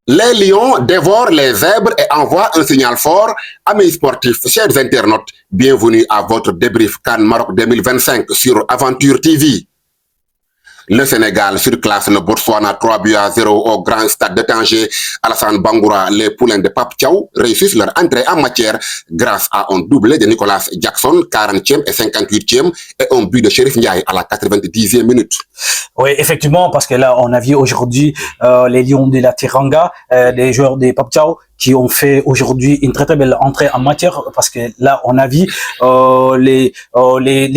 Les lions dévorent les zèbres et envoient un signal fort. Amis sportifs, chers internautes, bienvenue à votre débrief CAN Maroc 2025 sur Aventure TV. Le Sénégal surclasse le Botswana 3-0 au grand stade de Tanger. Alassane Bangoura, les poulains de Pape Thiaw réussissent leur entrée en matière grâce à un doublé de Nicolas Jackson, 40e et 58e, et un but de Chérif Ndiaye à la 90e minute. Oui, effectivement, parce que là, on a vu aujourd'hui les Lions de la Teranga, des joueurs de Pape Thiaw, qui ont fait aujourd'hui une très très belle entrée en matière, parce que là on a vu les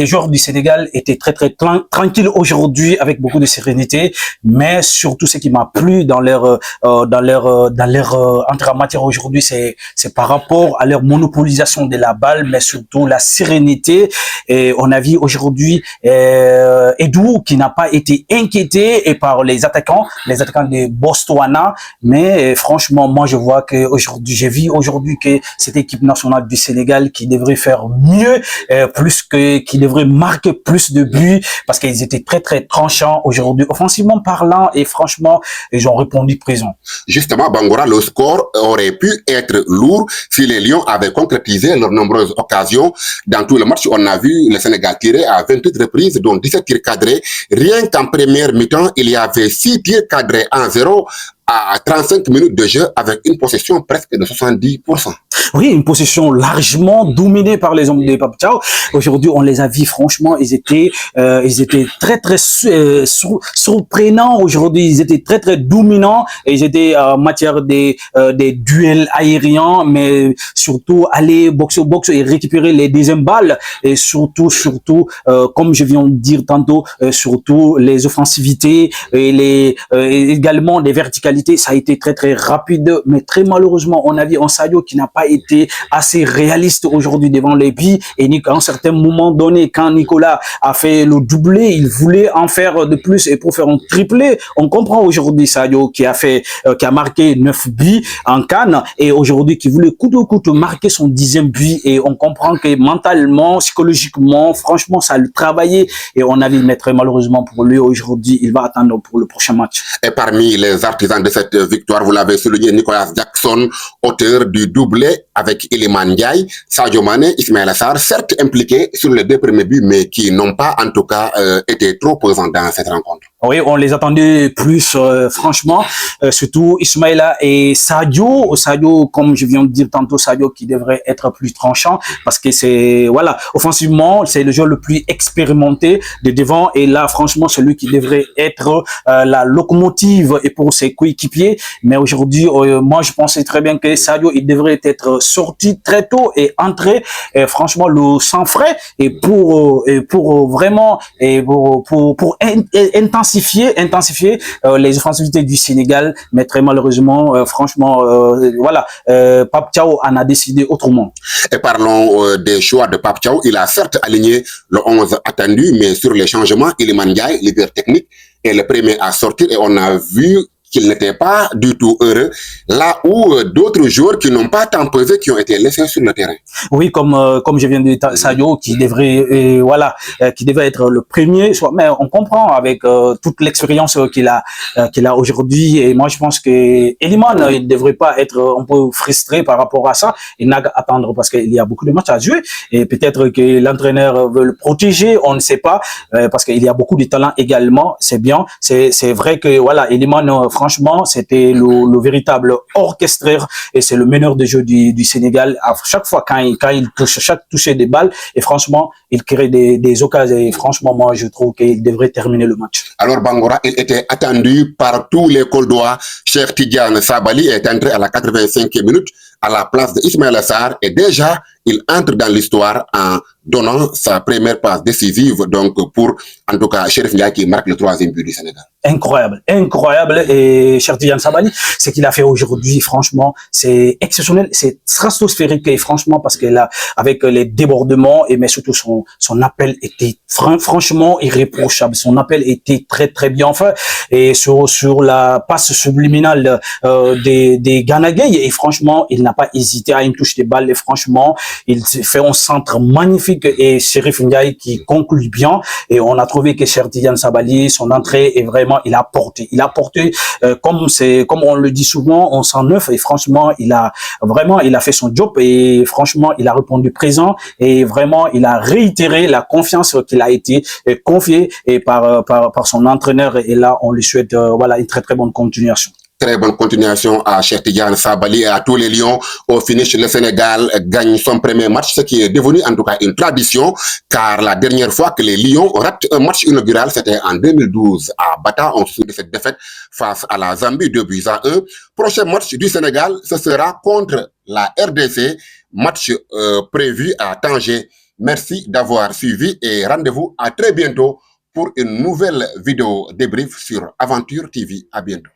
joueurs du Sénégal étaient très très tranquilles aujourd'hui avec beaucoup de sérénité, mais surtout ce qui m'a plu dans leur entrée en matière aujourd'hui, c'est par rapport à leur monopolisation de la balle, mais surtout la sérénité. Et on a vu aujourd'hui Edou qui n'a pas été inquiété et par les attaquants de Botswana, mais franchement moi je vois que aujourd'hui, j'ai vu aujourd'hui que cette équipe nationale du Sénégal qui devrait faire mieux, qui devrait marquer plus de buts, parce qu'ils étaient très très tranchants aujourd'hui, offensivement parlant, et franchement, ils ont répondu présent. Justement, Bangoura, le score aurait pu être lourd si les Lions avaient concrétisé leurs nombreuses occasions. Dans tout le match, on a vu le Sénégal tirer à 28 reprises, dont 17 tirs cadrés. Rien qu'en première mi-temps, il y avait 6 tirs cadrés en 0 à 35 minutes de jeu avec une possession presque de 70%. Oui, une possession largement dominée par les hommes de Pape Thiaw. Aujourd'hui, on les a vus, franchement, ils étaient très très surprenants. Aujourd'hui, ils étaient très très dominants. Et ils étaient en matière des duels aériens, mais surtout aller boxe au boxe et récupérer les deuxièmes balles. Et surtout, comme je viens de dire tantôt, surtout les offensivités et également les verticalités. Ça a été très très rapide, mais très malheureusement, on a vu un Sadio qui n'a pas été assez réaliste aujourd'hui devant les buts, et à un certain moment donné, quand Nicolas a fait le doublé, il voulait en faire de plus, et pour faire un triplé, on comprend aujourd'hui Sadio qui a marqué 9 buts en CAN, et aujourd'hui qui voulait coûte que coûte marquer son 10e but, et on comprend que mentalement, psychologiquement, franchement, ça le travaillait, et on a vu, mais très malheureusement pour lui aujourd'hui, il va attendre pour le prochain match. Et parmi les artisans de cette victoire, vous l'avez souligné, Nicolas Jackson, auteur du doublé avec Iliman Ndiaye, Sadio Mané, Ismaïla Sarr, certes impliqués sur les 2 premiers buts, mais qui n'ont pas en tout cas été trop pesants dans cette rencontre. Oui, on les attendait plus, franchement, surtout Ismaïla et Sadio, comme je viens de dire tantôt, Sadio qui devrait être plus tranchant, parce que c'est, voilà, offensivement, c'est le joueur le plus expérimenté de devant, et là, franchement, celui qui devrait être la locomotive et pour ses coéquipiers. Mais aujourd'hui, moi, je pensais très bien que Sadio, il devrait être sorti très tôt et entrer, franchement, le sang frais, et pour vraiment, et pour intensifier les offensivités du Sénégal, mais très malheureusement, franchement, voilà, Pape Thiaw en a décidé autrement. Et parlons des choix de Pape Thiaw. Il a certes aligné le 11 attendu, mais sur les changements, Iliman Ndiaye, leader technique, est le premier à sortir, et on a vu qu'il n'était pas du tout heureux, là où d'autres joueurs qui n'ont pas tant pesé, qui ont été laissés sur le terrain. Oui, comme je viens de dire, Sadio qui devrait qui devait être le premier, mais on comprend avec toute l'expérience qu'il a aujourd'hui, et moi je pense que Iliman, il devrait pas être un peu frustré par rapport à ça. Il n'a qu'à attendre, parce qu'il y a beaucoup de matchs à jouer, et peut-être que l'entraîneur veut le protéger, on ne sait pas, parce qu'il y a beaucoup de talent également. C'est bien, c'est vrai que voilà, Iliman, franchement, c'était le véritable orchestreur, et c'est le meneur de jeu du Sénégal. À chaque fois quand il touche, chaque toucher des balles, et franchement, il crée des occasions, et franchement, moi, je trouve qu'il devrait terminer le match. Alors, Bangoura, il était attendu par tous les Coldois. Cheikh Tidiane Sabali est entré à la 85e minute à la place de Ismaïla Sarr, et déjà, il entre dans l'histoire en donnant sa première passe décisive, donc pour, en tout cas, Chérif Ndiaye qui marque le 3e but du Sénégal. Incroyable, et Cheikh Tidiane Sabali, ce qu'il a fait aujourd'hui, franchement, c'est exceptionnel, c'est stratosphérique, et franchement, parce que là, avec les débordements, mais surtout son appel était franchement irréprochable, son appel était très très bien fait, et sur la passe subliminale des Gana Gueye, et franchement, il n'a pas hésité à une touche de balle, et franchement, il fait un centre magnifique magnifique et Chérif Ndiaye qui conclut bien. Et on a trouvé que Cheikh Tidiane Sabaly, son entrée est vraiment, il a porté, comme on le dit souvent, on s'en neuf et franchement, il a fait son job et franchement, il a répondu présent et vraiment, il a réitéré la confiance qu'il a été confiée et par son entraîneur. Et là, on lui souhaite une très très bonne continuation. Très bonne continuation à Cheikh Tidiane Sabaly et à tous les Lions. Au finish, le Sénégal gagne son premier match, ce qui est devenu en tout cas une tradition, car la dernière fois que les Lions ratent un match inaugural, c'était en 2012 à Bata. On se souvient de cette défaite face à la Zambie, 2-1. Prochain match du Sénégal, ce sera contre la RDC, match prévu à Tanger. Merci d'avoir suivi et rendez-vous à très bientôt pour une nouvelle vidéo débrief sur Aventure TV. À bientôt.